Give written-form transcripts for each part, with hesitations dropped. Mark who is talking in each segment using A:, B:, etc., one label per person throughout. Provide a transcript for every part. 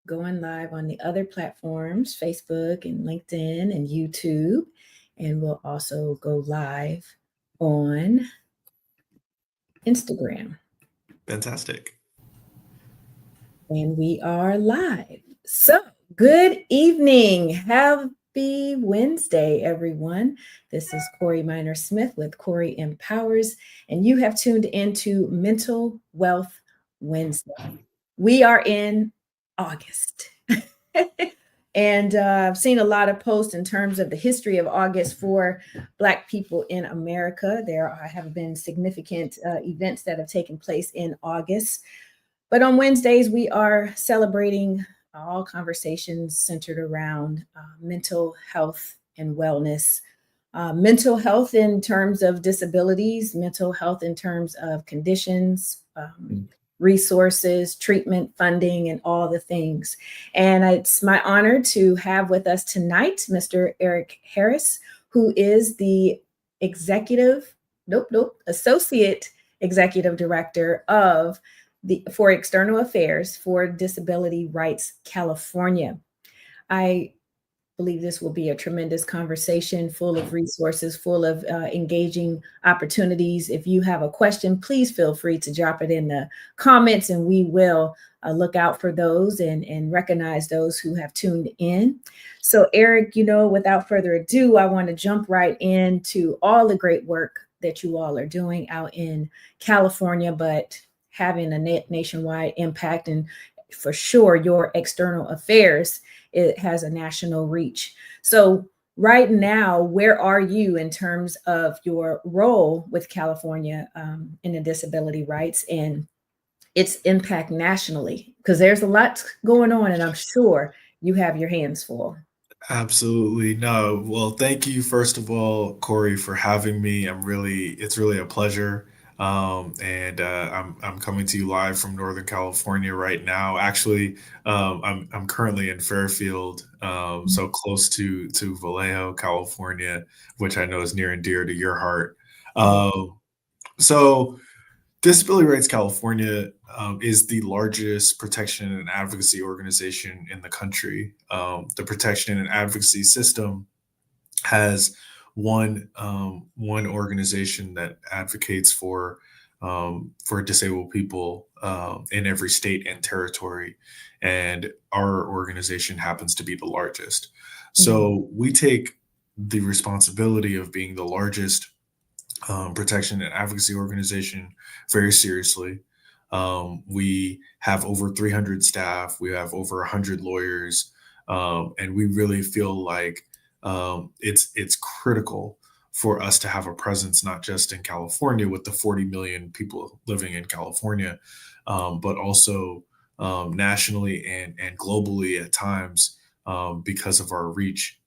A: going live on the other platforms, Facebook and LinkedIn and YouTube. And we'll also go live on Instagram.
B: Fantastic.
A: And we are live. So, good evening. Happy Wednesday, everyone. This is Corey Minor Smith with Corey Empowers, and you have tuned into Mental Wealth Wednesday. We are in August. And I've seen a lot of posts in terms of the history of August for Black people in America. There have been significant events that have taken place in August. But on Wednesdays, we are celebrating all conversations centered around mental health and wellness. Mental health in terms of disabilities, mental health in terms of conditions, resources, treatment, funding, and all the things. And it's my honor to have with us tonight Mr. Eric Harris, who is the associate executive director of for External Affairs for Disability Rights California. I believe this will be a tremendous conversation full of resources, full of engaging opportunities. If you have a question, please feel free to drop it in the comments and we will look out for those and recognize those who have tuned in. So Eric, without further ado, I want to jump right into all the great work that you all are doing out in California, but having a nationwide impact, and for sure your external affairs, it has a national reach. So right now, where are you in terms of your role with California in the disability rights and its impact nationally? Because there's a lot going on and I'm sure you have your hands full.
B: Absolutely. No. Well, thank you, first of all, Corey, for having me. It's really a pleasure. And I'm coming to you live from Northern California right now. Actually, I'm currently in Fairfield, so close to Vallejo, California, which I know is near and dear to your heart. So Disability Rights California is the largest protection and advocacy organization in the country. The protection and advocacy system has one organization that advocates for disabled people in every state and territory, and our organization happens to be the largest. So we take the responsibility of being the largest protection and advocacy organization very seriously. We have over 300 staff. We have over 100 lawyers, and we really feel like it's critical for us to have a presence not just in California with the 40 million people living in California, but also nationally and globally at times because of our reach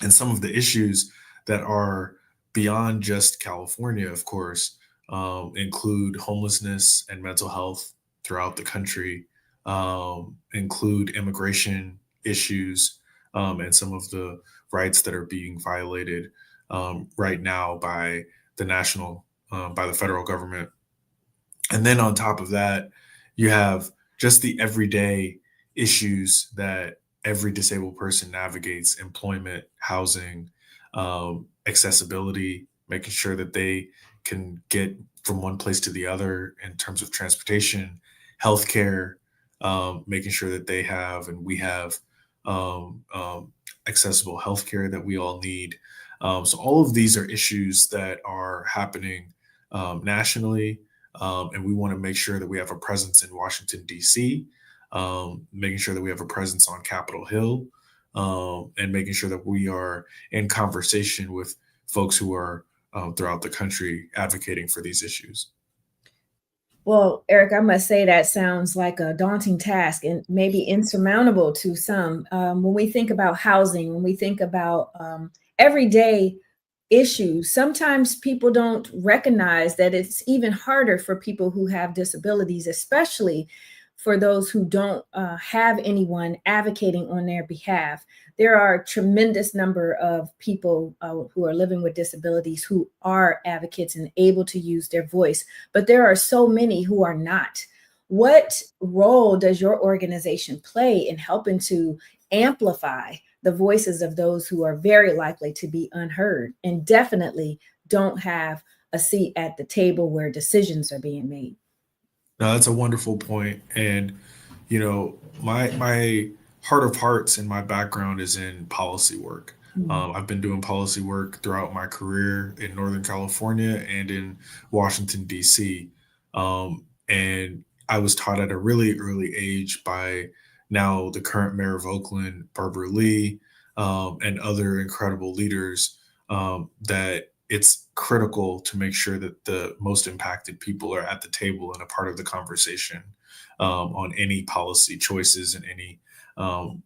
B: and some of the issues that are beyond just California, of course, include homelessness and mental health throughout the country, include immigration issues, and some of the rights that are being violated right now by by the federal government. And then on top of that, you have just the everyday issues that every disabled person navigates: employment, housing, accessibility, making sure that they can get from one place to the other in terms of transportation, healthcare, making sure that they have and we have accessible healthcare that we all need. So all of these are issues that are happening nationally, and we want to make sure that we have a presence in Washington, D.C., making sure that we have a presence on Capitol Hill, and making sure that we are in conversation with folks who are throughout the country advocating for these issues.
A: Well, Eric, I must say that sounds like a daunting task and maybe insurmountable to some. When we think about housing, when we think about everyday issues, sometimes people don't recognize that it's even harder for people who have disabilities, especially for those who don't have anyone advocating on their behalf. There are a tremendous number of people who are living with disabilities who are advocates and able to use their voice, but there are so many who are not. What role does your organization play in helping to amplify the voices of those who are very likely to be unheard and definitely don't have a seat at the table where decisions are being made?
B: No, that's a wonderful point. And my heart of hearts and my background is in policy work.
A: Mm,
B: I've been doing policy work throughout my career in Northern California and in Washington, D.C. And I was taught at a really early age by now the current mayor of Oakland, Barbara Lee, and other incredible leaders, that it's critical to make sure that the most impacted people are at the table and a part of the conversation, on any policy choices and any um,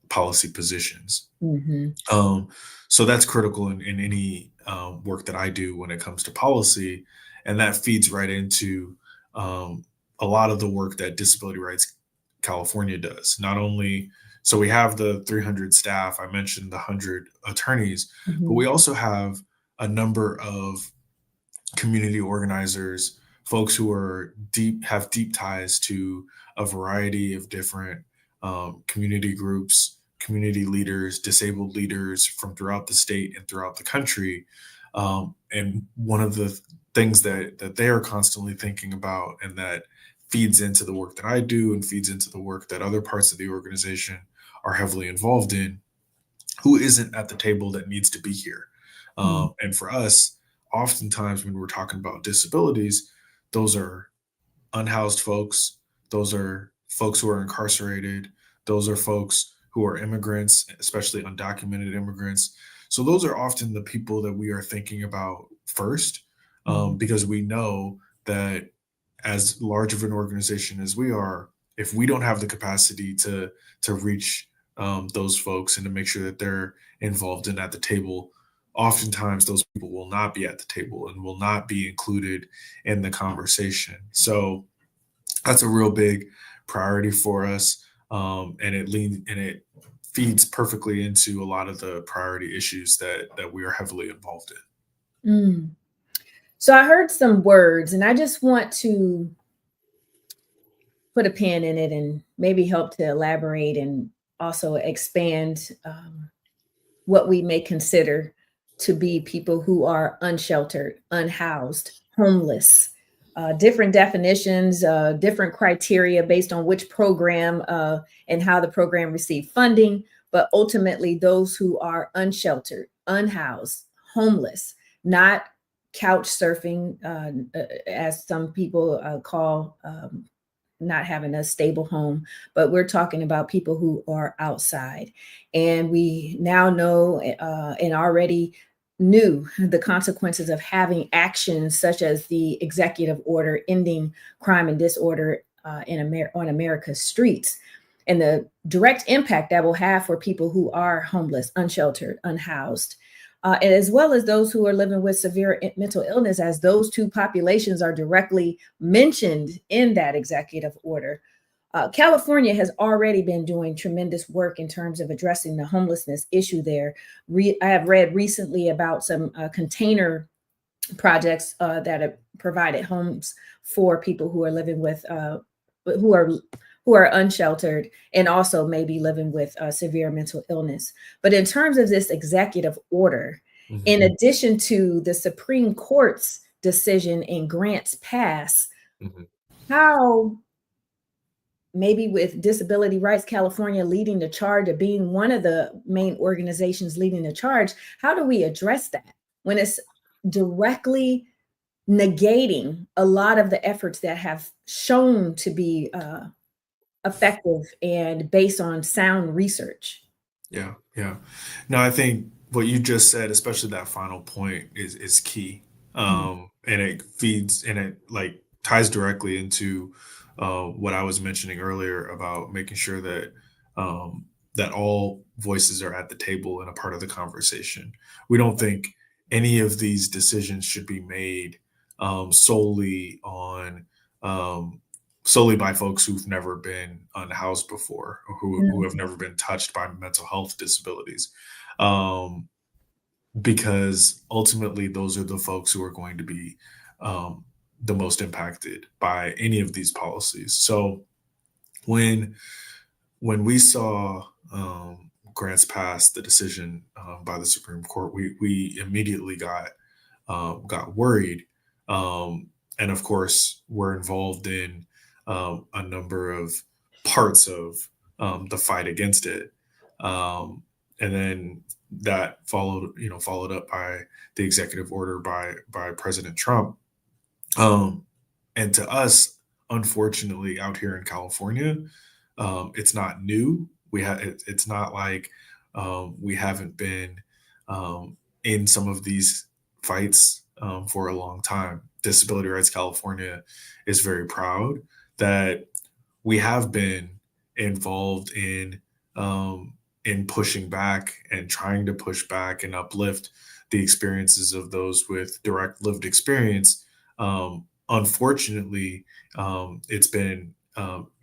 B: policy positions.
A: mhm,
B: Um, so that's critical in any work that I do when it comes to policy. And that feeds right into um, a lot of the work that Disability Rights California does. Not only, so we have the 300 staff, I mentioned the 100 attorneys, but
A: mhm,
B: we also have a number of community organizers, folks who are have deep ties to a variety of different community groups, community leaders, disabled leaders from throughout the state and throughout the country. And one of the things that they are constantly thinking about, and that feeds into the work that I do and feeds into the work that other parts of the organization are heavily involved in, who isn't at the table that needs to be here.
A: mm,
B: And for us, oftentimes when we're talking about disabilities, those are unhoused folks, those are folks who are incarcerated, those are folks who are immigrants, especially undocumented immigrants. So those are often the people that we are thinking about first,
A: mhm,
B: because we know that as large of an organization as we are, if we don't have the capacity to reach those folks and to make sure that they're involved and at the table, oftentimes those people will not be at the table and will not be included in the conversation. So that's a real big priority for us, and it feeds perfectly into a lot of the priority issues that we are heavily involved in.
A: mm. So I heard some words, and I just want to put a pin in it and maybe help to elaborate and also expand what we may consider to be people who are unsheltered, unhoused, homeless. Different definitions, different criteria based on which program and how the program received funding, but ultimately those who are unsheltered, unhoused, homeless, not couch surfing, as some people call not having a stable home, but we're talking about people who are outside. And we now know and already knew the consequences of having actions such as the executive order ending crime and disorder on America's streets, and the direct impact that will have for people who are homeless, unsheltered, unhoused, and as well as those who are living with severe mental illness, as those two populations are directly mentioned in that executive order. California has already been doing tremendous work in terms of addressing the homelessness issue there. I have read recently about some container projects that have provided homes for people who are living with who are who are unsheltered and also maybe living with severe mental illness. But in terms of this executive order, in
B: Mhm,
A: addition to the Supreme Court's decision in Grants Pass,
B: mhm.
A: how maybe with Disability Rights California leading the charge of being one of the main organizations leading the charge, how do we address that when it's directly negating a lot of the efforts that have shown to be effective and based on sound research?
B: Yeah, yeah. No, I think what you just said, especially that final point, is key.
A: Mm,
B: And it feeds and it like ties directly into what I was mentioning earlier about making sure that that all voices are at the table and a part of the conversation. We don't think any of these decisions should be made solely on um, solely by folks who've never been unhoused before or who have
A: mm,
B: never been touched by mental health disabilities. Um, because ultimately those are the folks who are going to be um, the most impacted by any of these policies. So when we saw grants pass the decision by the Supreme Court, we immediately got worried, and of course, we're involved in a number of parts of the fight against it, and then that followed up by the executive order by President Trump. Um, and to us, unfortunately, out here in California, it's not new. It's not like we haven't been in some of these fights for a long time. Disability Rights California is very proud that we have been involved in pushing back and trying to push back and uplift the experiences of those with direct lived experience. Unfortunately, it's been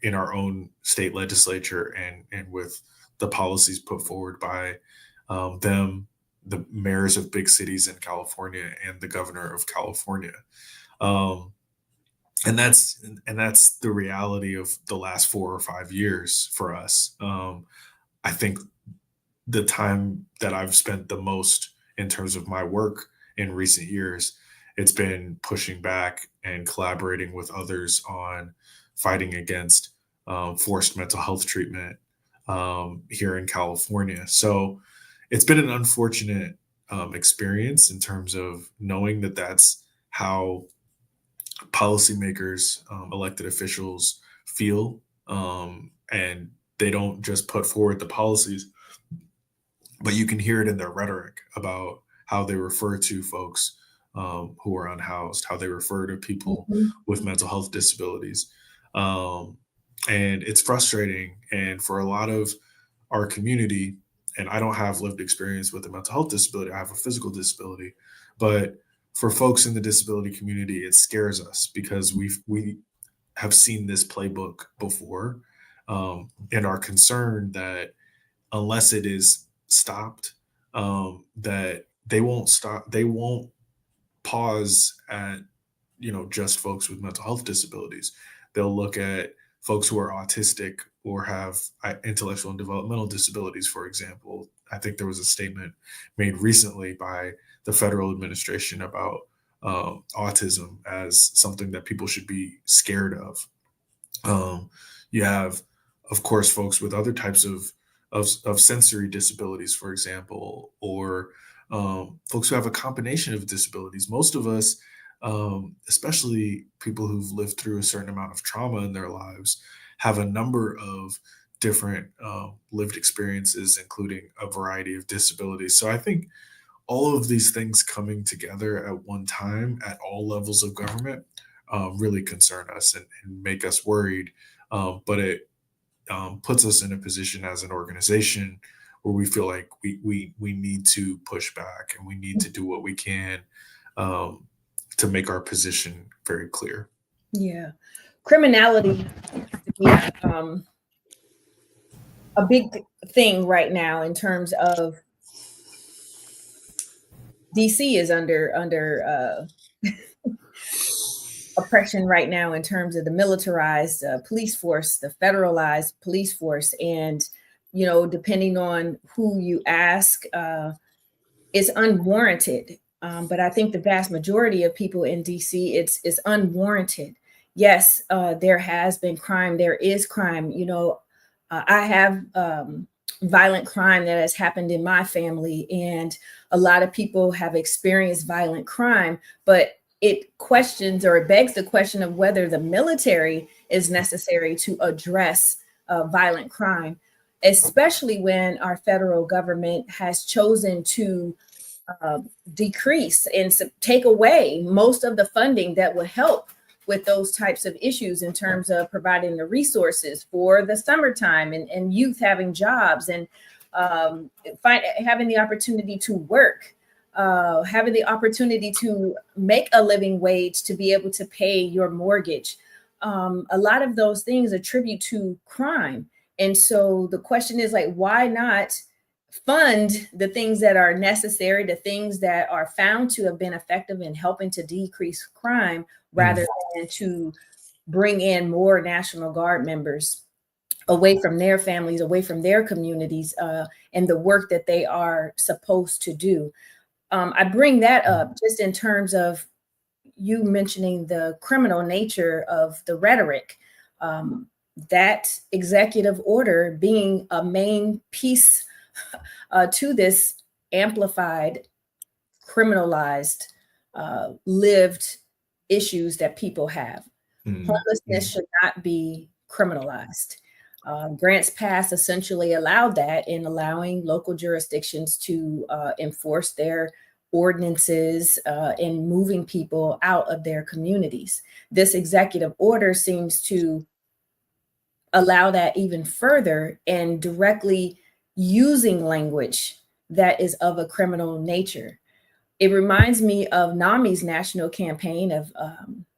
B: in our own state legislature and with the policies put forward by them, the mayors of big cities in California, and the governor of California. Um, and that's the reality of the last 4 or 5 years for us. I think the time that I've spent the most in terms of my work in recent years, it's been pushing back and collaborating with others on fighting against forced mental health treatment here in California. So it's been an unfortunate experience in terms of knowing that that's how policymakers, elected officials feel, and they don't just put forward the policies, but you can hear it in their rhetoric about how they refer to folks who are unhoused, how they refer to people
A: Mhm.
B: with mental health disabilities. Um, and it's frustrating. And for a lot of our community, and I don't have lived experience with a mental health disability, I have a physical disability, but for folks in the disability community, it scares us because we have seen this playbook before, and are concerned that unless it is stopped, that they won't pause at just folks with mental health disabilities. They'll look at folks who are autistic or have intellectual and developmental disabilities, for example. I think there was a statement made recently by the federal administration about autism as something that people should be scared of. You have, of course, folks with other types of sensory disabilities, for example, or folks who have a combination of disabilities. Most of us, especially people who've lived through a certain amount of trauma in their lives, have a number of different lived experiences, including a variety of disabilities. So I think all of these things coming together at one time at all levels of government really concern us and make us worried. But it puts us in a position as an organization where we feel like we need to push back and we need to do what we can um, to make our position very clear.
A: Yeah. Criminality seems to be a big thing right now in terms of DC is under oppression right now in terms of the militarized police force, the federalized police force, and depending on who you ask, it's unwarranted. But I think the vast majority of people in DC, it's unwarranted. Yes, there has been crime. There is crime. I have violent crime that has happened in my family, and a lot of people have experienced violent crime, but it questions or it begs the question of whether the military is necessary to address violent crime, especially when our federal government has chosen to uh, decrease and take away most of the funding that would help with those types of issues in terms of providing the resources for the summertime and youth having jobs and having the opportunity to work, having the opportunity to make a living wage to be able to pay your mortgage. A lot of those things attribute to crime. And so the question is like, why not fund the things that are necessary, the things that are found to have been effective in helping to decrease crime?
B: Mm,
A: rather than to bring in more National Guard members away from their families, away from their communities, and the work that they are supposed to do. I bring that up just in terms of you mentioning the criminal nature of the rhetoric. Um, that executive order being a main piece to this amplified, criminalized, lived issues that people have.
B: mm,
A: Homelessness
B: mm,
A: should not be criminalized. Grants passed essentially allowed that in allowing local jurisdictions to enforce their ordinances in moving people out of their communities. This executive order seems to allow that even further and directly using language that is of a criminal nature. It reminds me of NAMI's national campaign of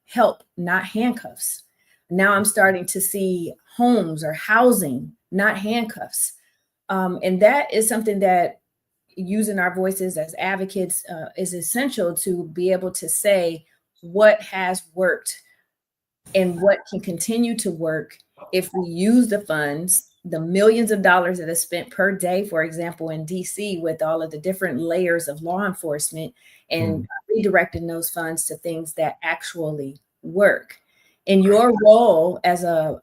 A: help, not handcuffs. Now I'm starting to see homes or housing, not handcuffs. And that is something that using our voices as advocates is essential to be able to say what has worked and what can continue to work if we use the funds, the millions of dollars that are spent per day, for example, in DC, with all of the different layers of law enforcement, and
B: mm.
A: redirecting those funds to things that actually work. In your role as a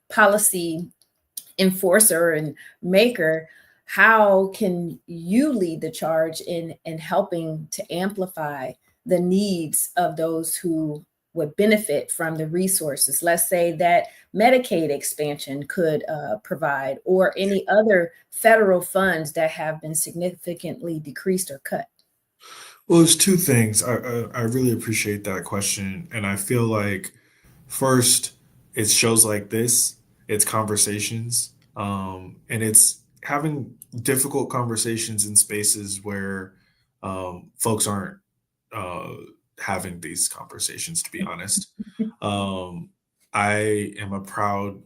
A: policy enforcer and maker, how can you lead the charge in helping to amplify the needs of those who would benefit from the resources? Let's say that Medicaid expansion could provide, or any other federal funds that have been significantly decreased or cut.
B: Well, there's two things. I really appreciate that question, and I feel like first, it's shows like this, it's conversations, and it's having difficult conversations in spaces where folks aren't uh, having these conversations. To be honest, um, I am a proud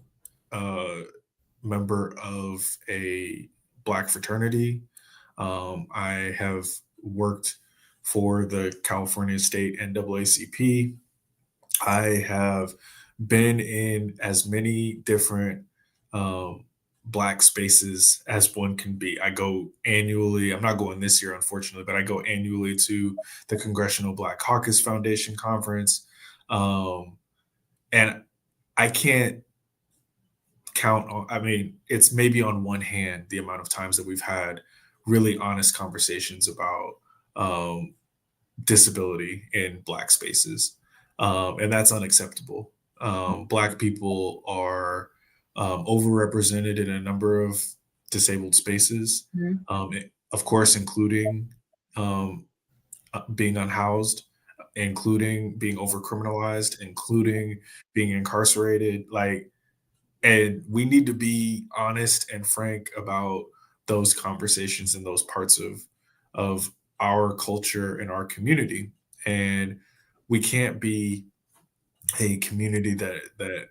B: uh, member of a Black fraternity. I have worked for the California State NAACP. I have been in as many different um, Black spaces as one can be. I go annually. I'm not going this year, unfortunately, but I go annually to the Congressional Black Caucus Foundation conference, um, and I can't count on. I mean, it's maybe on one hand the amount of times that we've had really honest conversations about um, disability in Black spaces, and that's unacceptable. Black people are overrepresented in a number of disabled spaces,
A: Mhm.
B: of course, including um, being unhoused, including being overcriminalized, including being incarcerated. Like, and we need to be honest and frank about those conversations and those parts of our culture and our community. And we can't be a community that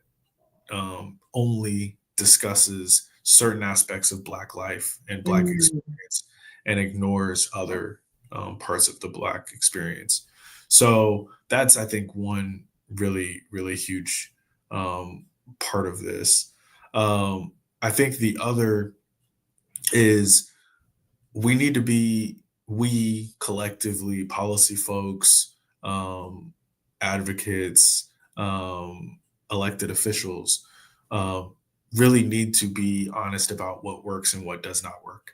B: only discusses certain aspects of Black life and Black
A: Mm.
B: experience and ignores other parts of the Black experience. So that's, I think, one really, really huge um, part of this. Um, I think the other is we need to be, we collectively, policy folks, um, advocates, elected officials, um, really need to be honest about what works and what does not work.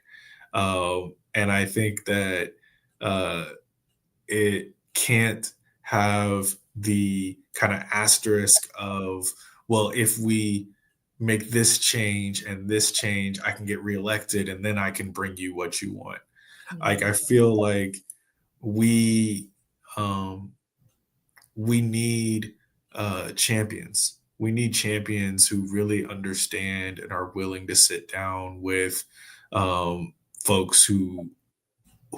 B: And I think that uh, it can't have the kind of asterisk of, well, if we make this change and this change, I can get reelected and then I can bring you what you want. Like, I feel like we um we need champions. We need champions who really understand and are willing to sit down with folks who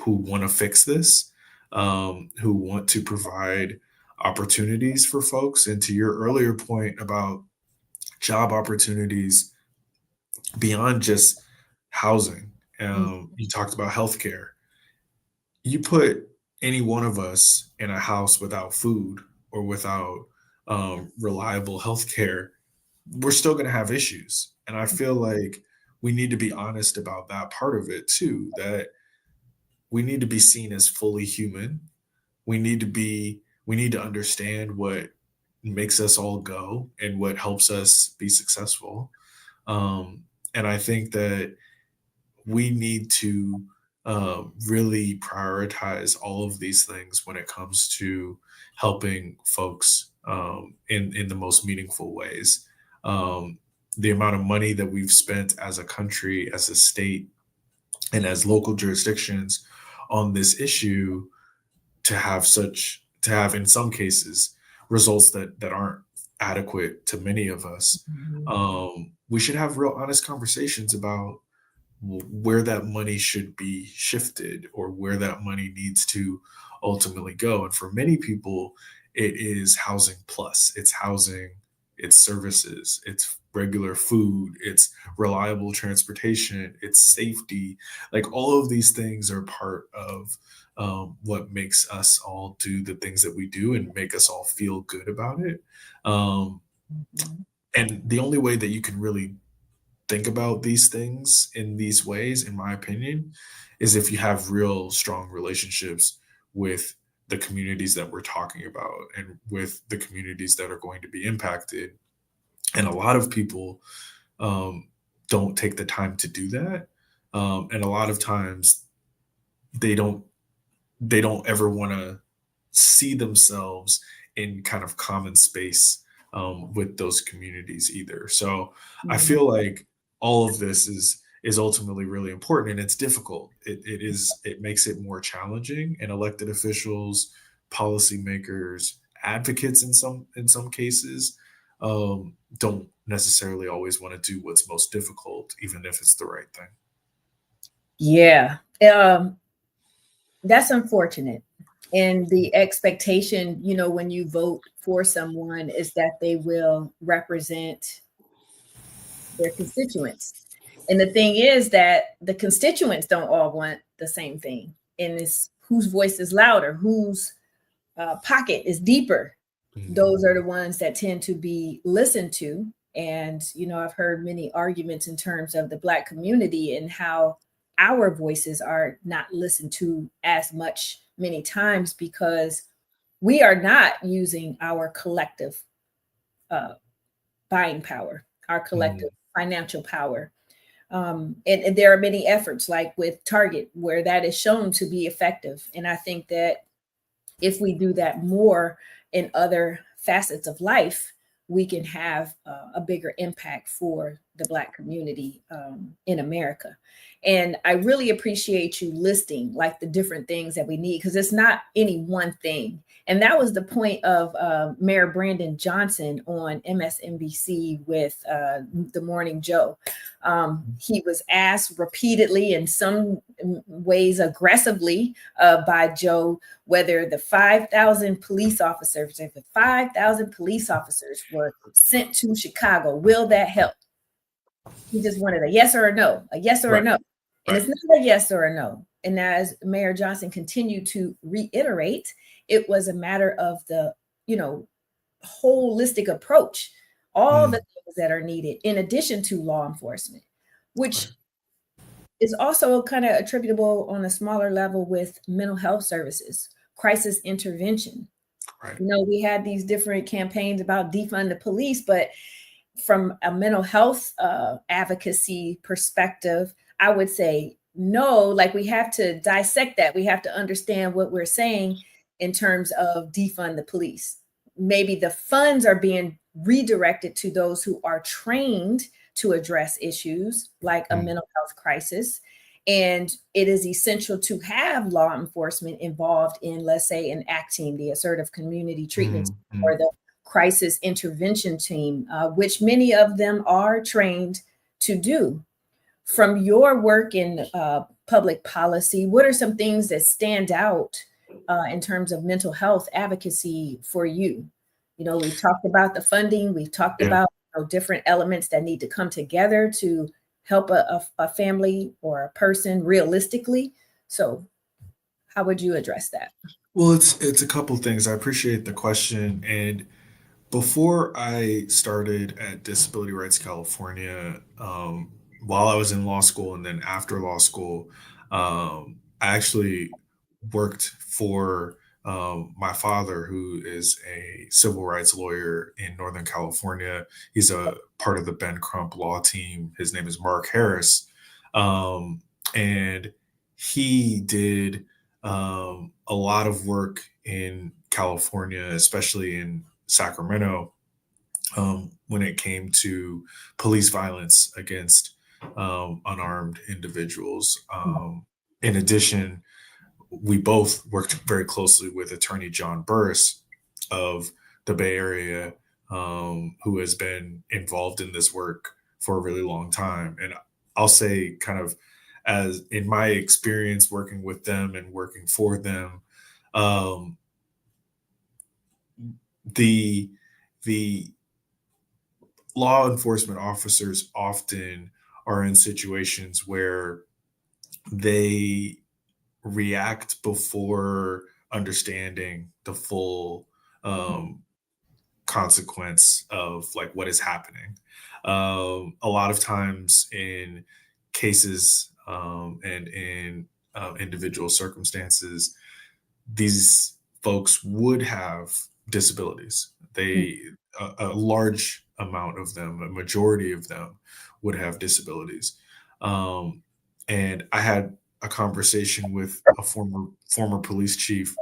B: want to fix this, who want to provide opportunities for folks. And to your earlier point about job opportunities beyond just housing,
A: Mm.
B: you talked about healthcare. You put any one of us in a house without food, or without reliable healthcare, we're still going to have issues. And I feel like we need to be honest about that part of it too, that we need to be seen as fully human. We need to understand what makes us all go and what helps us be successful. And I think that we need to really prioritize all of these things when it comes to helping folks in the most meaningful ways. Um, the amount of money that we've spent as a country, as a state, and as local jurisdictions on this issue to have in some cases results that aren't adequate to many of us.
A: Mhm.
B: We should have real honest conversations about where that money should be shifted or where that money needs to ultimately go. And for many people, it is housing plus. It's housing, it's services, it's regular food, it's reliable transportation, it's safety. Like all of these things are part of what makes us all do the things that we do and make us all feel good about it. Um,
A: Mhm.
B: and the only way that you can really think about these things in these ways, in my opinion, is if you have real strong relationships with the communities that we're talking about and with the communities that are going to be impacted. And a lot of people um, don't take the time to do that. And a lot of times they don't they don't ever want to see themselves in kind of common space with those communities either. So I
A: Mhm.
B: feel like all of this is ultimately really important and it's difficult. It makes it more challenging, and elected officials, policymakers, advocates in some cases don't necessarily always want to do what's most difficult, even if it's the right thing.
A: Yeah. That's unfortunate. And the expectation, when you vote for someone is that they will represent their constituents. And the thing is that the constituents don't all want the same thing. And it's whose voice is louder, whose pocket is deeper.
B: Mhm.
A: Those are the ones that tend to be listened to. And, I've heard many arguments in terms of the Black community and how our voices are not listened to as much many times because we are not using our collective uh, buying power, our collective
B: Mhm.
A: financial power. And there are many efforts like with Target where that is shown to be effective. And I think that if we do that more in other facets of life, we can have a bigger impact for the Black community in America. And I really appreciate you listing like the different things that we need because it's not any one thing. And that was the point of Mayor Brandon Johnson on MSNBC with The Morning Joe. He was asked repeatedly, in some ways aggressively, by Joe, whether the 5,000 police officers, if the 5,000 police officers were sent to Chicago, will that help? He just wanted a yes or a no, a yes or a
B: Right,
A: no. And
B: right.
A: it's not a yes or a no. And as Mayor Johnson continued to reiterate, it was a matter of the, you know, holistic approach, all the
B: Mm,
A: things that are needed in addition to law enforcement, which
B: right,
A: is also kind of attributable on a smaller level with mental health services, crisis intervention.
B: right.
A: We had these different campaigns about defund the police, but from a mental health advocacy perspective, I would say no, like we have to dissect that. We have to understand what we're saying in terms of defund the police. Maybe the funds are being redirected to those who are trained to address issues like a
B: Mm,
A: mental health crisis. And it is essential to have law enforcement involved in, let's say, an ACT team, the assertive community treatment,
B: mm,
A: or
B: mm.
A: the crisis intervention team, which many of them are trained to do. From your work in public policy, what are some things that stand out in terms of mental health advocacy for you? We've talked about the funding, we've talked
B: Yeah.
A: about different elements that need to come together to help a family or a person realistically. So, how would you address that?
B: Well, it's a couple things. I appreciate the question. And before I started at Disability Rights California, while I was in law school and then after law school, I actually worked for my father, who is a civil rights lawyer in Northern California. He's a part of the Ben Crump law team. His name is Mark Harris. Um, and he did a lot of work in California, especially in Sacramento, when it came to police violence against unarmed individuals. In addition, we both worked very closely with Attorney John Burris of the Bay Area, who has been involved in this work for a really long time. And I'll say, kind of, as in my experience working with them and working for them, um, the the law enforcement officers often are in situations where they react before understanding the full um, consequence of like what is happening. A lot of times in cases and in individual circumstances, these folks would have disabilities. A large amount of them, a majority of them, would have disabilities. Um, and I had a conversation with a former police chief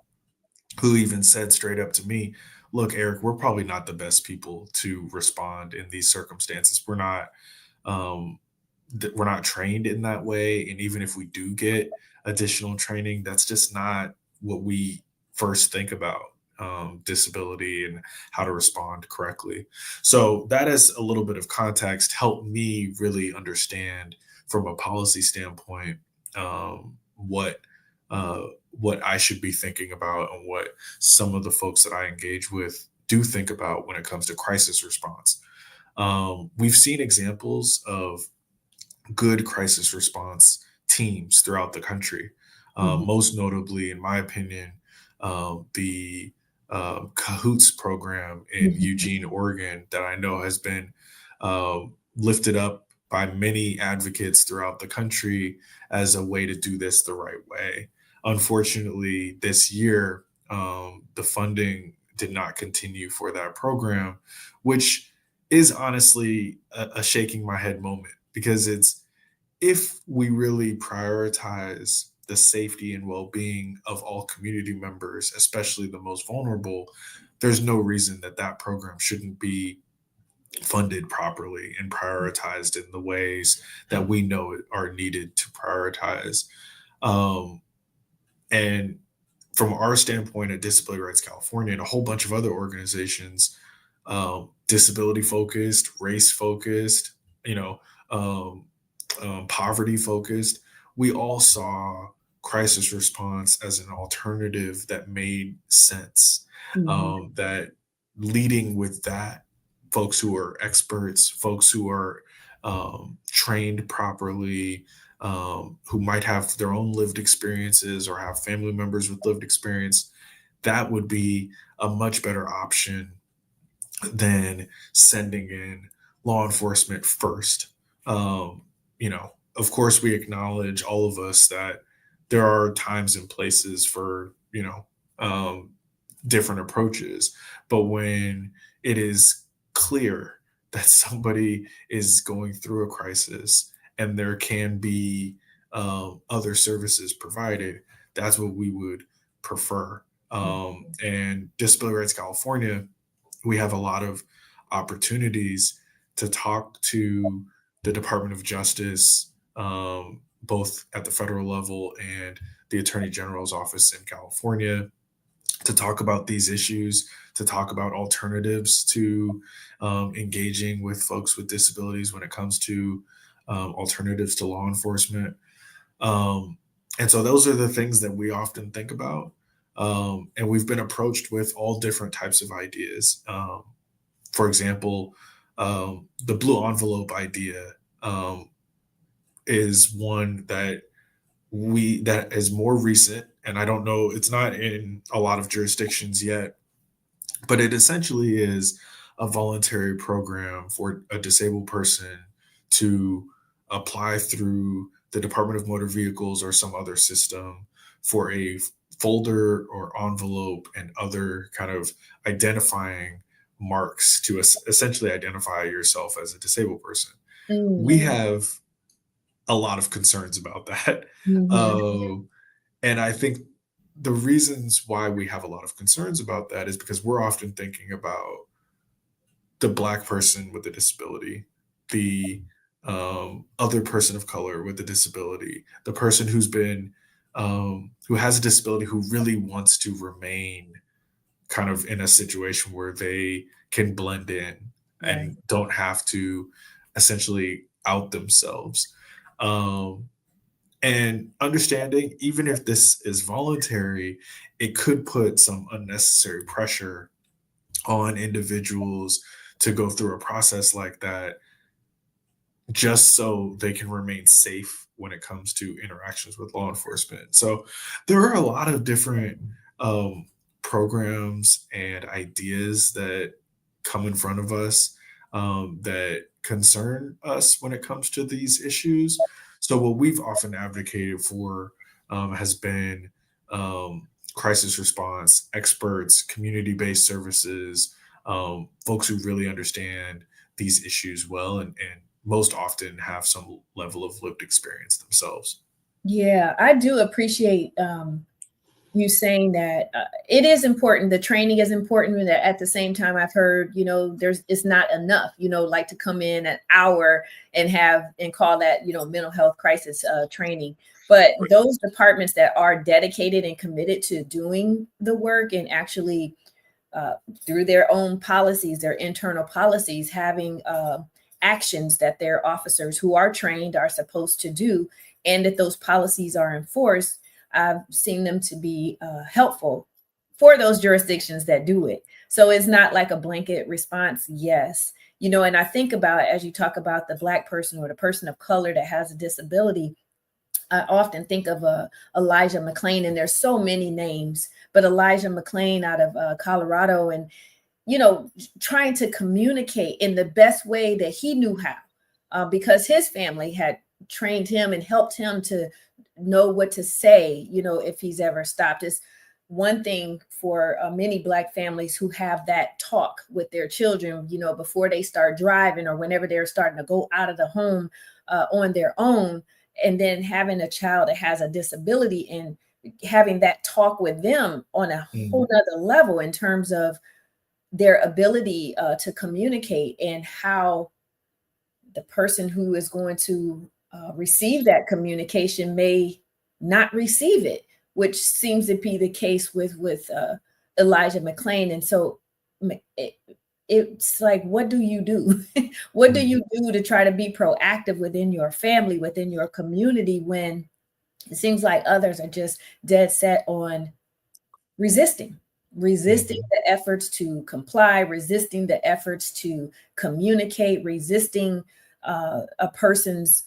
B: who even said straight up to me, "Look, Eric, we're probably not the best people to respond in these circumstances. Um, we're not trained in that way, and even if we do get additional training, that's just not what we first think about, disability and how to respond correctly." So that is a little bit of context, helped me really understand from a policy standpoint, what what I should be thinking about and what some of the folks that I engage with do think about when it comes to crisis response. We've seen examples of good crisis response teams throughout the country.
A: Mhm.
B: Most notably, in my opinion, the Cahoots program in
A: Mhm.
B: Eugene, Oregon, that I know has been lifted up by many advocates throughout the country as a way to do this the right way. Unfortunately, this year, the funding did not continue for that program, which is honestly a shaking my head moment, because it's, if we really prioritize the safety and well-being of all community members, especially the most vulnerable, there's no reason that that program shouldn't be funded properly and prioritized in the ways that we know are needed to prioritize. Um, and from our standpoint at Disability Rights California and a whole bunch of other organizations, disability focused, race focused, you know, um, poverty focused, we all saw crisis response as an alternative that made sense.
A: Mhm.
B: That leading with that, folks who are experts, folks who are trained properly, who might have their own lived experiences or have family members with lived experience, that would be a much better option than sending in law enforcement first. Um, of course, we acknowledge, all of us, that there are times and places for, um, different approaches. But when it is clear that somebody is going through a crisis and there can be other services provided, that's what we would prefer. And Disability Rights California, we have a lot of opportunities to talk to the Department of Justice, both at the federal level and the Attorney General's office in California, to talk about these issues, to talk about alternatives to engaging with folks with disabilities when it comes to alternatives to law enforcement. Um, and so those are the things that we often think about. And we've been approached with all different types of ideas. For example, the blue envelope idea is one that that is more recent, and I don't know, it's not in a lot of jurisdictions yet, but it essentially is a voluntary program for a disabled person to apply through the Department of Motor Vehicles or some other system for a folder or envelope and other kind of identifying marks to essentially identify yourself as a disabled person. We
A: Mm.
B: have a lot of concerns about that.
A: Mhm.
B: Um, and I think the reasons why we have a lot of concerns about that is because we're often thinking about the Black person with a disability, the other person of color with a disability, the person who has a disability who really wants to remain kind of in a situation where they can blend in
A: Right.
B: and don't have to essentially out themselves. Um, and understanding, even if this is voluntary, it could put some unnecessary pressure on individuals to go through a process like that just so they can remain safe when it comes to interactions with law enforcement. So there are a lot of different um, programs and ideas that come in front of us that concern us when it comes to these issues. So what we've often advocated for has been crisis response experts, community-based services, folks who really understand these issues well and most often have some level of lived experience themselves.
A: Yeah, I do appreciate you saying that it is important. The training is important, and at the same time, I've heard there's it's not enough. Like to come in an hour and have and call that mental health crisis training. But
B: Right.
A: those departments that are dedicated and committed to doing the work and actually uh, through their own policies, their internal policies, having actions that their officers who are trained are supposed to do, and that those policies are enforced. I've seen them to be helpful for those jurisdictions that do it. So it's not like a blanket response, yes. And I think about, as you talk about the Black person or the person of color that has a disability, I often think of Elijah McClain, and there's so many names, but Elijah McClain out of Colorado, and trying to communicate in the best way that he knew how, because his family had trained him and helped him to know what to say, if he's ever stopped. It's one thing for many Black families who have that talk with their children, before they start driving or whenever they're starting to go out of the home on their own, and then having a child that has a disability and having that talk with them on a whole
B: Mm,
A: nother level in terms of their ability to communicate and how the person who is going to receive that communication may not receive it, which seems to be the case with Elijah McClain. And so it, it's like, what do you do? What do
B: mm,
A: you do to try to be proactive within your family, within your community, when it seems like others are just dead set on resisting, resisting
B: mhm,
A: the efforts to comply, resisting the efforts to communicate, resisting a person's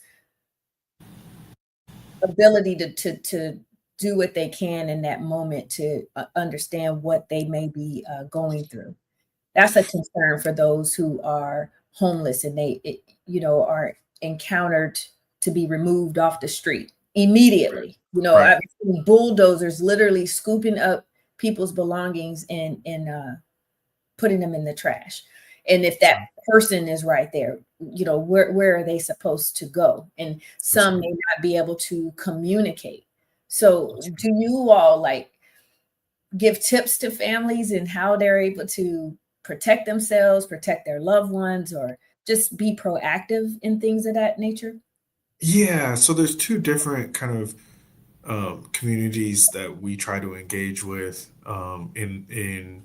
A: ability to do what they can in that moment to understand what they may be going through. That's a concern for those who are homeless and are encountered to be removed off the street
B: right.
A: immediately.
B: Right.
A: I've seen bulldozers literally scooping up people's belongings and putting them in the trash. And if that
B: Sure.
A: person is right there, where are they supposed to go? And
B: That's
A: some
B: right.
A: may not be able to communicate. So
B: That's
A: do you all like give tips to families and how they're able to protect themselves, protect their loved ones, or just be proactive in things of that nature?
B: Yeah, so there's two different kind of communities that we try to engage with in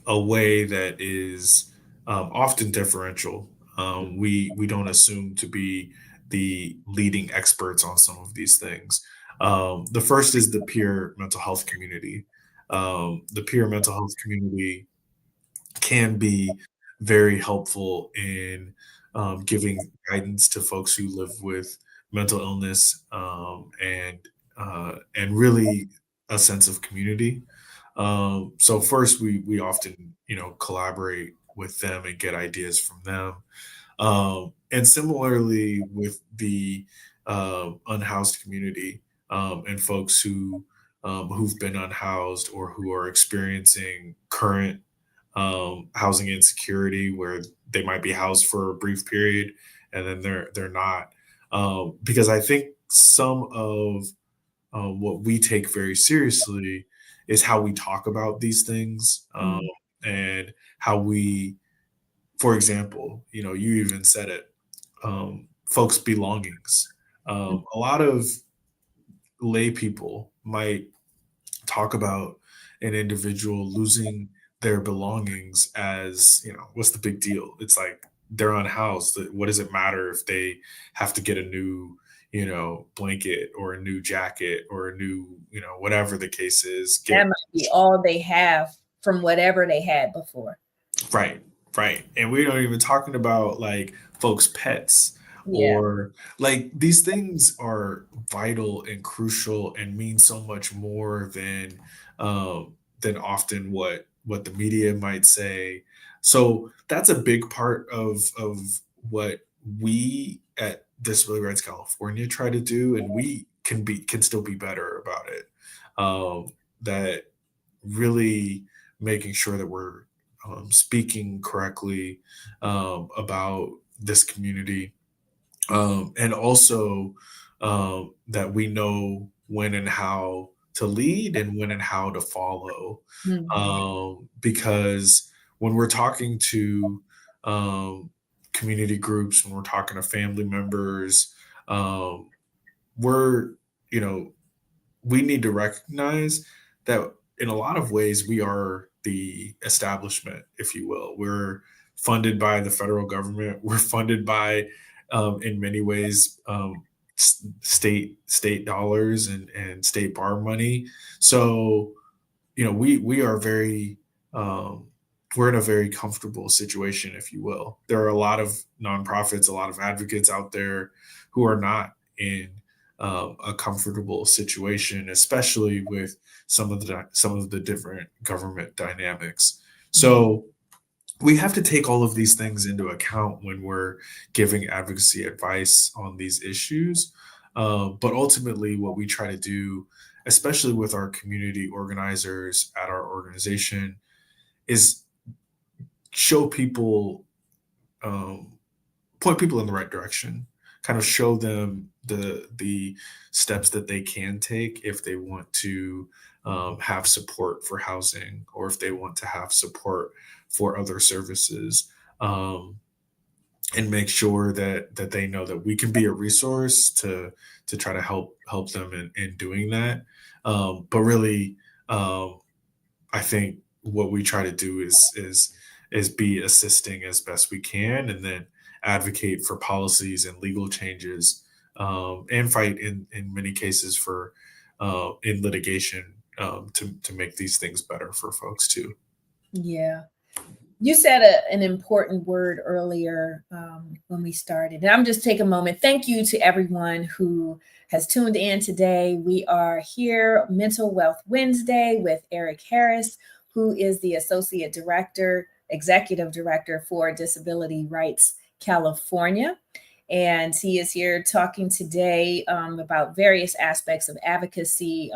B: a way that is often differential. We don't assume to be the leading experts on some of these things. The first is the peer mental health community. The peer mental health community can be very helpful in giving guidance to folks who live with mental illness and and really a sense of community. So first, we often collaborate with them and get ideas from them. And similarly with the unhoused community, and folks who've been unhoused or who are experiencing current housing insecurity, where they might be housed for a brief period and then they're not. Because I think some of what we take very seriously is how we talk about these things,
A: Mm,
B: and how we, for example, you even said it, folks' belongings.
A: mm,
B: A lot of lay people might talk about an individual losing their belongings as, what's the big deal? It's like they're unhoused. What does it matter if they have to get a new, blanket or a new jacket or a new, whatever the case is,
A: that
B: get
A: might be all they have from whatever they had before.
B: right, right. And we're not even talking about like folks' pets,
A: Yeah.
B: or like these things are vital and crucial and mean so much more than often what the media might say. So that's a big part of what we at Disability Rights California try to do, and we can still be better about it. That really making sure that we're speaking correctly about this community, and also that we know when and how to lead and when and how to follow.
A: Mhm.
B: Because when we're talking to um, community groups, when we're talking to family members, um, we're, you know, we need to recognize that in a lot of ways we are the establishment, if you will. We're funded by the federal government. We're funded by, in many ways, state dollars and state bar money. So we are very um, we're in a very comfortable situation, if you will. There are a lot of nonprofits, a lot of advocates out there who are not in a comfortable situation, especially with some of the different government dynamics.
A: Mhm.
B: So we have to take all of these things into account when we're giving advocacy advice on these issues. But ultimately, what we try to do, especially with our community organizers at our organization, is show people, um, point people in the right direction, kind of show them the steps that they can take if they want to have support for housing, or if they want to have support for other services. And make sure that they know that we can be a resource to try to help them in doing that. But really, um, I think what we try to do is be assisting as best we can, and then advocate for policies and legal changes, and fight in many cases for in litigation, to make these things better for folks too.
A: Yeah. You said an important word earlier when we started. And I'm just take a moment. Thank you to everyone who has tuned in today. We are here, Mental Wealth Wednesday, with Eric Harris, who is the Associate Director, Executive Director for Disability Rights California. And he is here talking today about various aspects of advocacy,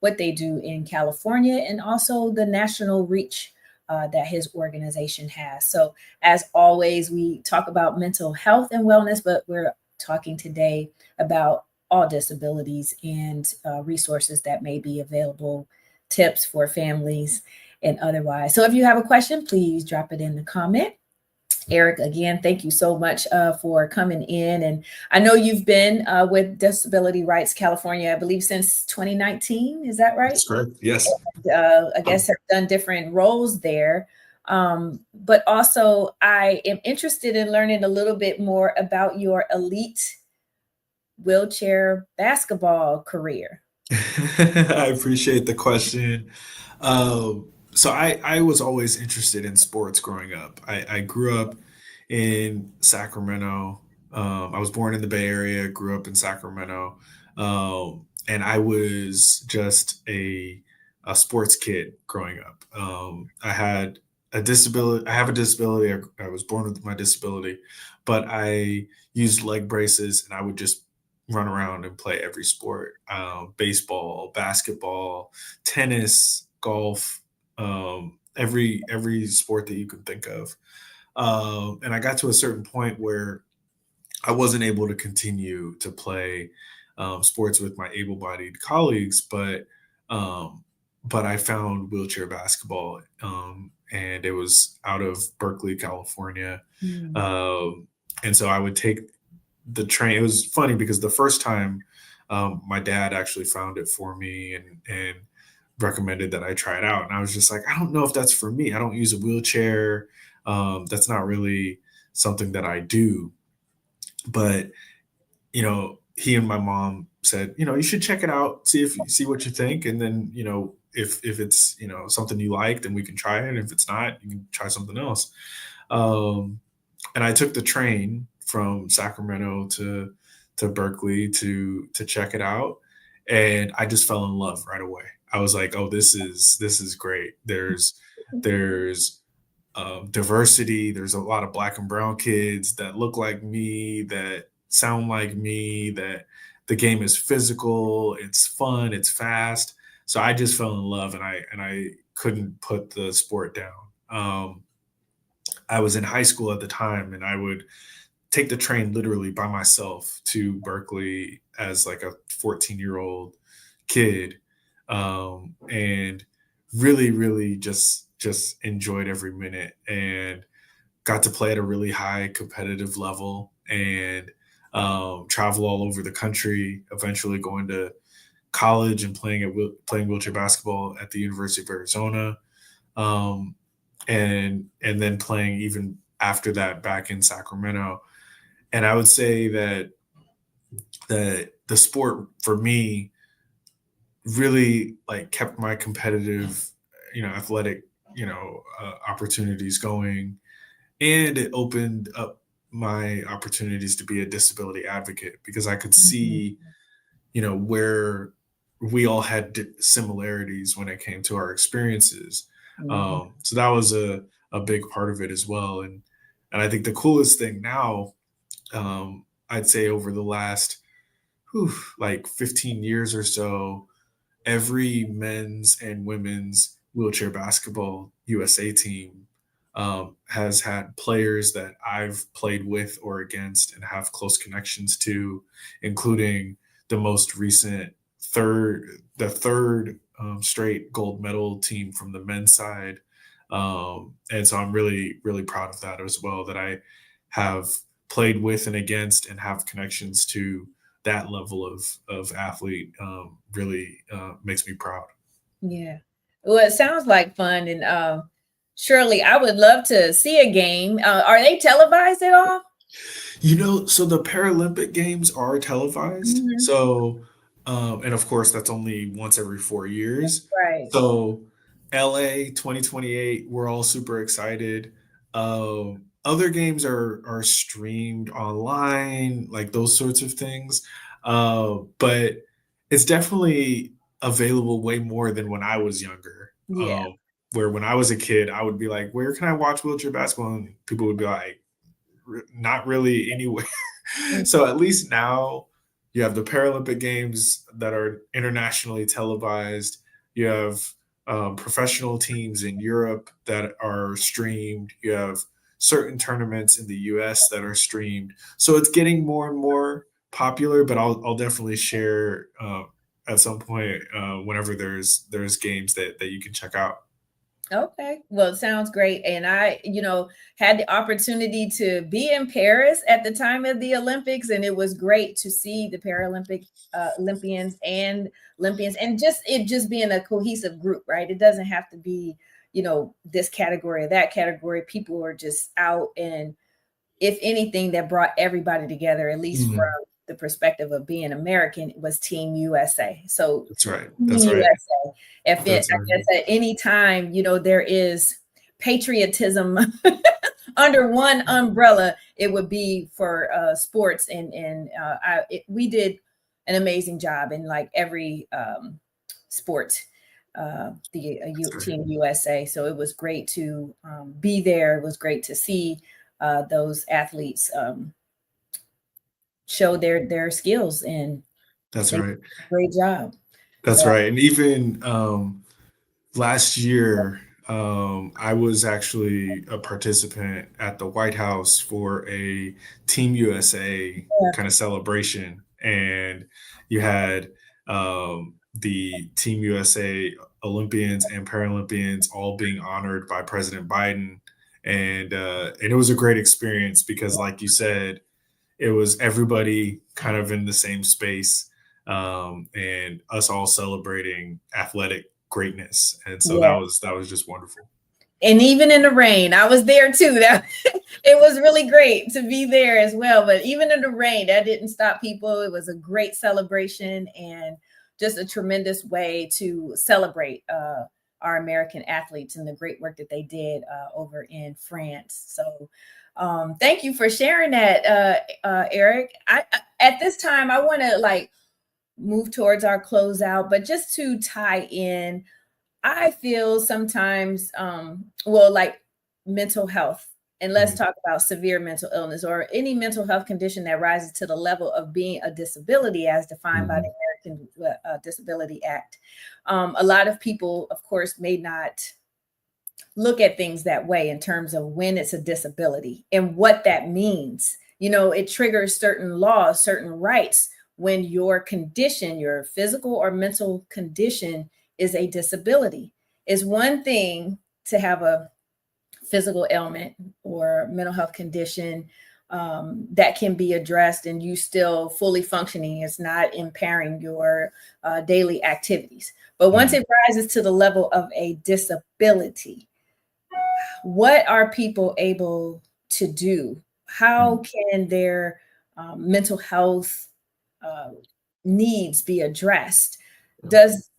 A: what they do in California, and also the national reach that his organization has. So, as always, we talk about mental health and wellness, but we're talking today about all disabilities and resources that may be available, tips for families and otherwise. So, if you have a question, please drop it in the comment. Eric, again, thank you so much for coming in. And I know you've been with Disability Rights California, I believe, since 2019. Is that right?
B: That's correct. Yes.
A: I guess have done different roles there. But also, I am interested in learning a little bit more about your elite wheelchair basketball career.
B: I appreciate the question. So I was always interested in sports growing up. I grew up in Sacramento. I was born in the Bay Area, grew up in Sacramento. and I was just a sports kid growing up. I had a disability. I have a disability. I was born with my disability, but I used leg braces, and I would just run around and play every sport: baseball, basketball, tennis, golf, every sport that you can think of. And I got to a certain point where I wasn't able to continue to play sports with my able-bodied colleagues, um, but I found wheelchair basketball, and it was out of Berkeley, California,
A: Mm.
B: um, and so I would take the train. It was funny because the first time, my dad actually found it for me and recommended that I try it out, and I was just like, I don't know if that's for me. I don't use a wheelchair. That's not really something that I do, but he and my mom said, you should check it out, see what you think, and then if it's something you like, then we can try it. And if it's not, you can try something else. Um, and I took the train from Sacramento to Berkeley to check it out, and I just fell in love right away. I was like, oh, this is great. There's diversity. There's a lot of black and brown kids that look like me, that sound like me, that the game is physical, it's fun, it's fast. So I just fell in love, and I couldn't put the sport down. I was in high school at the time, and I would take the train literally by myself to Berkeley as like a 14-year-old kid, and really, really just enjoyed every minute, and got to play at a really high competitive level, and travel all over the country. Eventually, going to college and playing wheelchair basketball at the University of Arizona, um, and then playing even after that back in Sacramento. And I would say that the sport for me really like kept my competitive, athletic, opportunities going, and it opened up my opportunities to be a disability advocate because I could
A: Mhm.
B: see, where we all had similarities when it came to our experiences.
A: Mhm.
B: So that was a big part of it as well. And I think the coolest thing now, I'd say over the last like 15 years or so, every men's and women's wheelchair basketball USA team has had players that I've played with or against and have close connections to, including the most recent the third straight gold medal team from the men's side. And so I'm really, really proud of that as well, that I have played with and against and have connections to that level of athlete. Really makes me proud.
A: Yeah. Well, it sounds like fun, and surely I would love to see a game. Are they televised at all?
B: So the Paralympic Games are televised.
A: Mhm.
B: So, and of course, that's only once every 4 years.
A: Right.
B: So, LA 2028, we're all super excited. Other games are streamed online, like those sorts of things. But it's definitely available way more than when I was younger.
A: Yeah.
B: Where when I was a kid, I would be like, "Where can I watch wheelchair basketball?" And people would be like, not really anywhere. So at least now you have the Paralympic Games that are internationally televised. You have professional teams in Europe that are streamed. You have certain tournaments in the US that are streamed. So it's getting more and more popular, but I'll definitely share at some point whenever there's games that you can check out.
A: Okay. Well, it sounds great. And I, had the opportunity to be in Paris at the time of the Olympics, and it was great to see the Paralympic Olympians, and just it just being a cohesive group, right? It doesn't have to be, this category or that category. People are just out, and if anything, that brought everybody together, at least from
B: Mhm.
A: the perspective of being American, was Team USA. So
B: That's right.
A: Team
B: That's right.
A: USA.
B: That's
A: I
B: right.
A: guess at any time, there is patriotism under one umbrella, it would be for sports. And we did an amazing job in like every sport, Team USA. So it was great to be there. It was great to see those athletes show their skills, and
B: That's
A: they did
B: right.
A: a great job.
B: That's
A: So
B: right. And even last year, I was actually a participant at the White House for a Team USA
A: yeah,
B: kind of celebration, and you had the Team USA Olympians and Paralympians all being honored by President Biden, and it was a great experience because, like you said, it was everybody kind of in the same space, and us all celebrating athletic greatness, and so
A: yeah.
B: that was just wonderful.
A: And even in the rain, I was there too. That it was really great to be there as well. But even in the rain, that didn't stop people. It was a great celebration and just a tremendous way to celebrate our American athletes and the great work that they did over in France. So thank you for sharing that, Eric. At this time, I want to like move towards our closeout, but just to tie in, I feel sometimes, well, like mental health, and let's
B: Mhm.
A: talk about severe mental illness or any mental health condition that rises to the level of being a disability as defined by the
B: Mhm.
A: American Disability Act. A lot of people, of course, may not look at things that way in terms of when it's a disability and what that means. You know, it triggers certain laws, certain rights when your condition, your physical or mental condition, is a disability. It's one thing to have a physical ailment or mental health condition that can be addressed and you still fully functioning. It's not impairing your daily activities. But once
B: Mhm.
A: it rises to the level of a disability, what are people able to do? How
B: Mhm.
A: can their mental health uh, needs be addressed? Does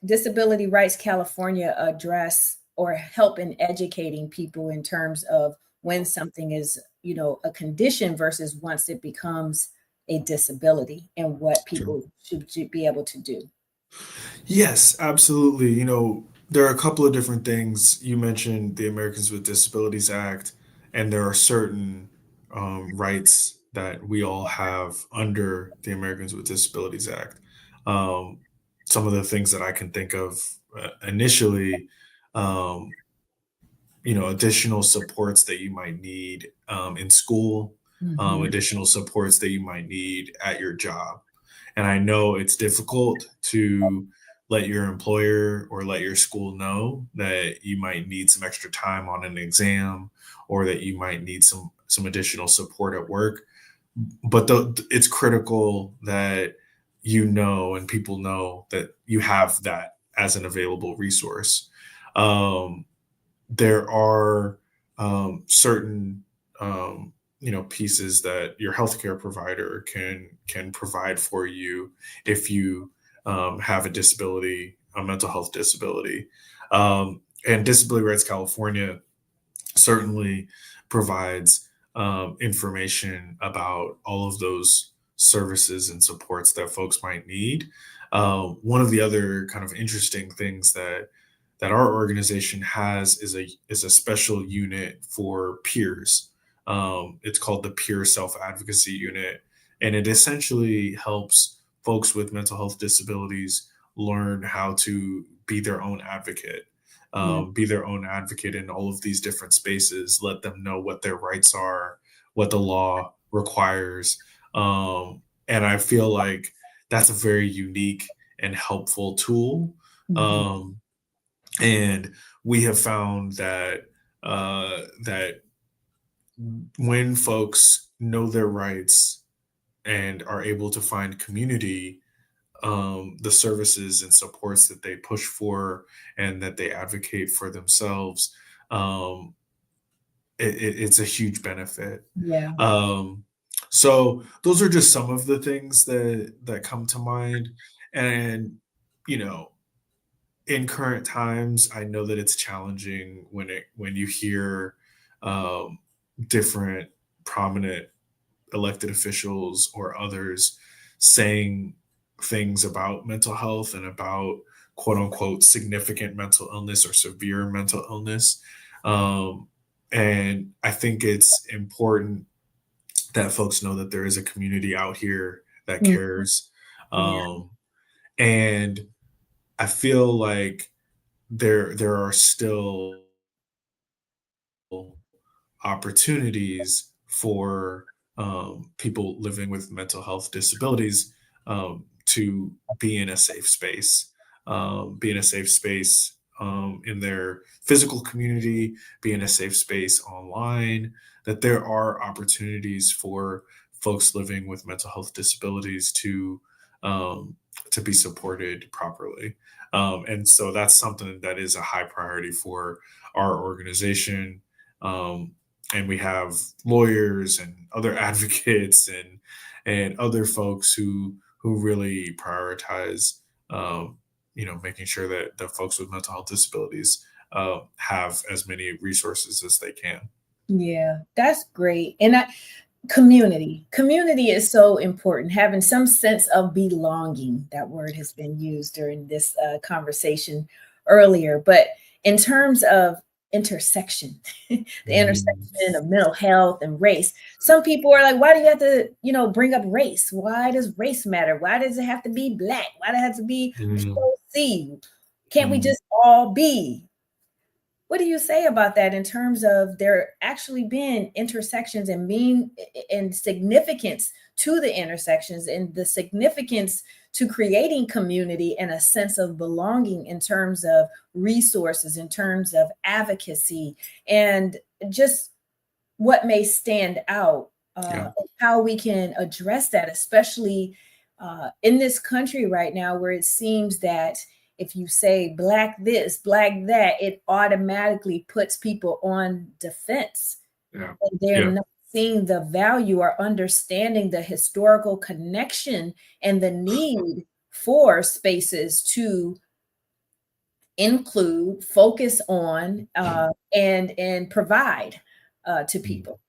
A: Disability Rights California address or help in educating people in terms of when something is, you know, a condition versus once it becomes a disability and what
B: Sure.
A: people should be able to do?
B: Yes, absolutely. There are a couple of different things. You mentioned the Americans with Disabilities Act, and there are certain rights that we all have under the Americans with Disabilities Act. Um, some of the things that I can think of initially, um, additional supports that you might need in school,
A: Mhm.
B: additional supports that you might need at your job. And I know it's difficult to let your employer or let your school know that you might need some extra time on an exam or that you might need some additional support at work. But it's critical that and people know that you have that as an available resource. Um, there are certain pieces that your healthcare provider can provide for you if you have a disability, a mental health disability. And Disability Rights California certainly provides information about all of those services and supports that folks might need. One of the other kind of interesting things that our organization has is a special unit for peers. It's called the Peer Self Advocacy Unit, and it essentially helps folks with mental health disabilities learn how to
A: Yeah.
B: be their own advocate in all of these different spaces, let them know what their rights are, what the law requires. And I feel like that's a very unique and helpful tool.
A: Mhm.
B: Um, and we have found that when folks know their rights and are able to find community, the services and supports that they push for and that they advocate for themselves, um, it's a huge benefit.
A: Yeah.
B: Um, so those are just some of the things that come to mind, and you know, in current times, I know that it's challenging when you hear um, different prominent elected officials or others saying things about mental health and about quote unquote significant mental illness or severe mental illness. Um, and I think it's important that folks know that there is a community out here that
A: Mm,
B: cares.
A: yeah.
B: Um, and I feel like there are still opportunities for people living with mental health disabilities to be in a safe space, be in a safe space in their physical community, be in a safe space online, that there are opportunities for folks living with mental health disabilities um, to be supported properly. And so that's something that is a high priority for our organization. Um, and we have lawyers and other advocates and other folks who really prioritize making sure that the folks with mental health disabilities have as many resources as they can.
A: Yeah, that's great. And community is so important. Having some sense of belonging. That word has been used during this conversation earlier. But in terms of intersection, the
B: Mm,
A: intersection of mental health and race, some people are like, why do you have to, bring up race? Why does race matter? Why does it have to be black? Why does it have to be
B: mm,
A: POC? Can't we
B: mm,
A: just all be? What do you say about that in terms of there actually being intersections and being and significance to the intersections and the significance to creating community and a sense of belonging in terms of resources, in terms of advocacy, and just what may stand out,
B: yeah,
A: how we can address that, especially in this country right now, where it seems that if you say black this, black that, it automatically puts people on defense.
B: yeah,
A: And they're
B: yeah.
A: not seeing the value or understanding the historical connection and the need for spaces to include, focus on, and provide to
B: Mm.
A: people.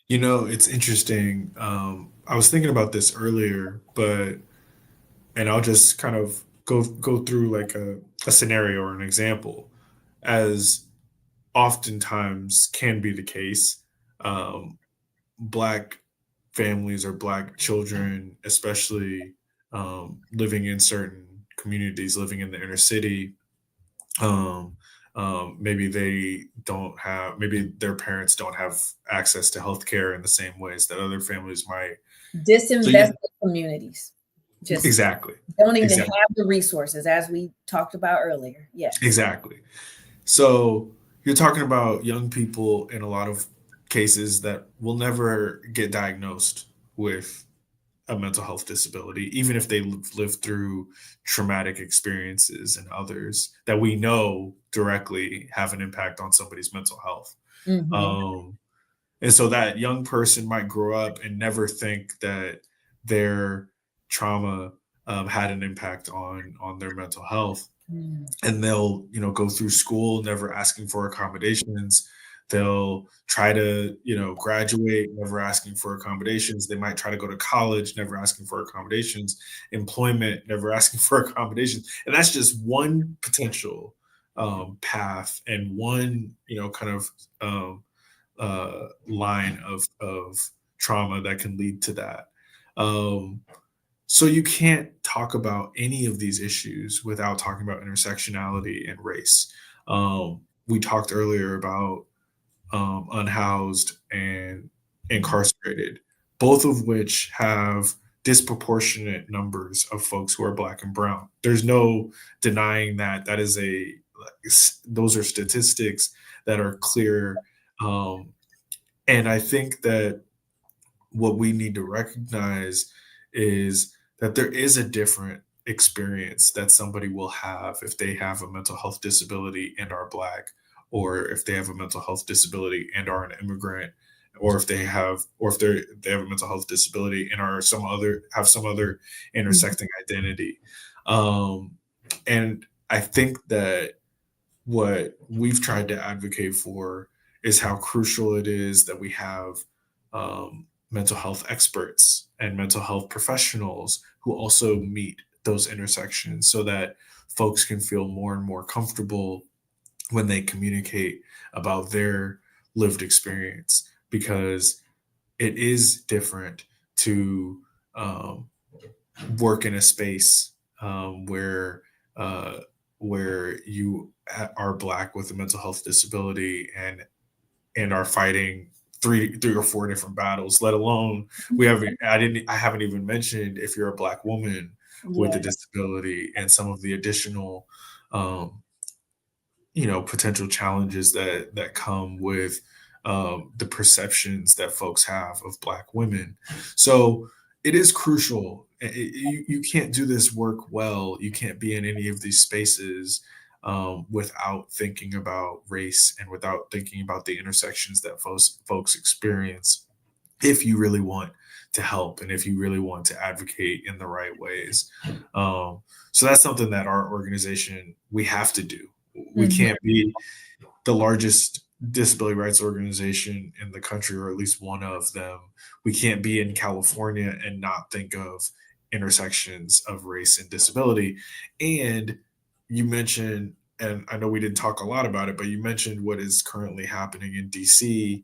B: It's interesting. I was thinking about this earlier, but and I'll just kind of go through like a scenario or an example, as oftentimes can be the case. Um, Black families or Black children, especially living in certain communities, living in the inner city, um, maybe they don't have, maybe their parents don't have access to healthcare in the same ways that other families might. So
A: Disinvested communities just
B: exactly,
A: don't even
B: exactly,
A: have the resources, as we talked about earlier. Yes.
B: exactly. So you're talking about young people in a lot of cases that will never get diagnosed with a mental health disability, even if they lived through traumatic experiences and others that we know directly have an impact on somebody's mental health.
A: Hmm.
B: Um, and so that young person might grow up and never think that their trauma had an impact on their mental health, and they'll go through school never asking for accommodations. They'll try to graduate never asking for accommodations. They might try to go to college never asking for accommodations, employment never asking for accommodations. And that's just one potential path and one kind of line of trauma that can lead to that. um, so you can't talk about any of these issues without talking about intersectionality and race. We talked earlier about unhoused and incarcerated, both of which have disproportionate numbers of folks who are Black and Brown. There's no denying that. That is those are statistics that are clear. Um, and I think that what we need to recognize is that there is a different experience that somebody will have if they have a mental health disability and are Black, or if they have a mental health disability and are an immigrant, or if they have a mental health disability and are some other intersecting identity. Um, and I think that what we've tried to advocate for is how crucial it is that we have mental health experts and mental health professionals who also meet those intersections so that folks can feel more and more comfortable when they communicate about their lived experience, because it is different to work in a space uh, where you are Black with a mental health disability and are fighting three or four different battles. Let alone I haven't even mentioned if you're a Black woman with a
A: Yes.
B: disability and some of the additional um, potential challenges that come with the perceptions that folks have of Black women. So it is crucial. You can't do this work well. You can't be in any of these spaces without thinking about race and without thinking about the intersections that folks experience, if you really want to help and if you really want to advocate in the right ways. So that's something that our organization, we have to do. We
A: Mhm.
B: can't be the largest disability rights organization in the country, or at least one of them. We can't be in California and not think of intersections of race and disability. And you mentioned, and I know we didn't talk a lot about it, but you mentioned what is currently happening in DC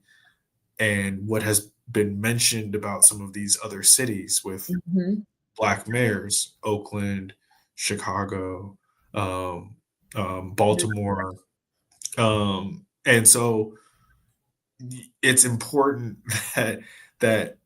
B: and what has been mentioned about some of these other cities with
A: Mhm.
B: Black mayors, Oakland, Chicago, um, Baltimore. And so it's important that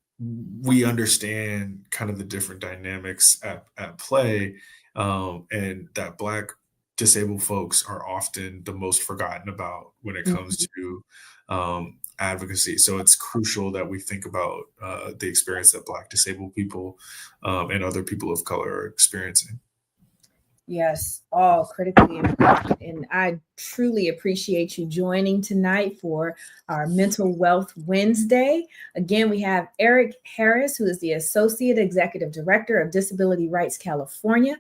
B: we understand kind of the different dynamics at play, and that Black disabled folks are often the most forgotten about when it comes
A: Mhm.
B: to advocacy. So it's crucial that we think about the experience that Black disabled people and other people of color are experiencing.
A: Yes, all critically important. And I truly appreciate you joining tonight for our Mental Wealth Wednesday. Again, we have Eric Harris, who is the Associate Executive Director of Disability Rights California.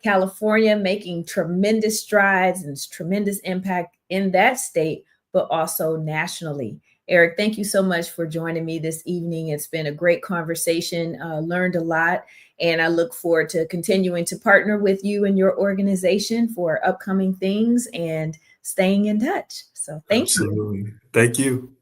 A: California making tremendous strides and tremendous impact in that state, but also nationally. Eric, thank you so much for joining me this evening. It's been a great conversation, learned a lot, and I look forward to continuing to partner with you and your organization for upcoming things and staying in touch. So thank you.
B: Absolutely. Thank you.